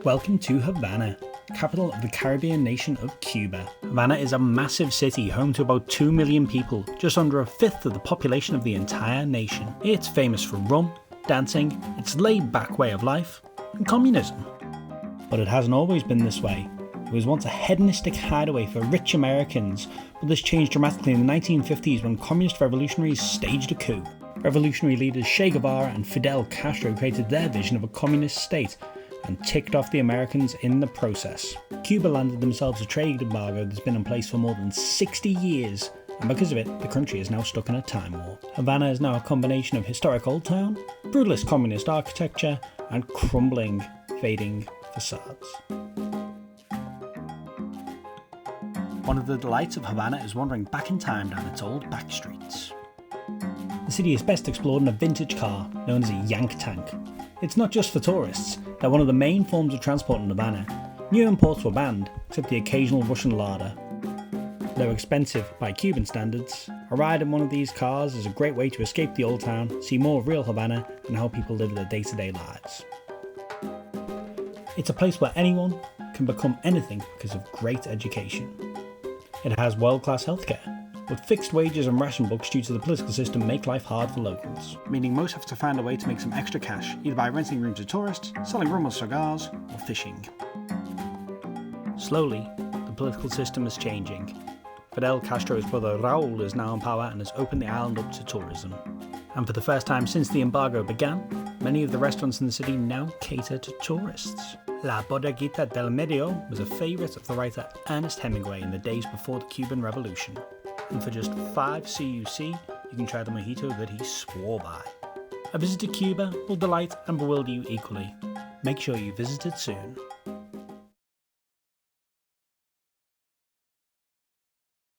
Welcome to Havana, capital of the Caribbean nation of Cuba. Havana is a massive city home to about 2 million people, just under a fifth of the population of the entire nation. It's famous for rum, dancing, its laid-back way of life, and communism. But it hasn't always been this way. It was once a hedonistic hideaway for rich Americans, but this changed dramatically in the 1950s when communist revolutionaries staged a coup. Revolutionary leaders Che Guevara and Fidel Castro created their vision of a communist state and ticked off the Americans in the process. Cuba landed themselves a trade embargo that's been in place for more than 60 years, and because of it, the country is now stuck in a time war. Havana is now a combination of historic old town, brutalist communist architecture, and crumbling, fading facades. One of the delights of Havana is wandering back in time down its old back streets. The city is best explored in a vintage car known as a Yank tank. It's not just for tourists, they're one of the main forms of transport in Havana. New imports were banned, except the occasional Russian Lada. Though expensive by Cuban standards, a ride in one of these cars is a great way to escape the old town, see more of real Havana and how people live their day-to-day lives. It's a place where anyone can become anything because of great education. It has world-class healthcare, but fixed wages and ration books due to the political system make life hard for locals, meaning most have to find a way to make some extra cash, either by renting rooms to tourists, selling rum or cigars, or fishing. Slowly, the political system is changing. Fidel Castro's brother Raúl is now in power and has opened the island up to tourism. And for the first time since the embargo began, many of the restaurants in the city now cater to tourists. La Bodeguita del Medio was a favourite of the writer Ernest Hemingway in the days before the Cuban Revolution. And for just 5 CUC, you can try the mojito that he swore by. A visit to Cuba will delight and bewilder you equally. Make sure you visit it soon.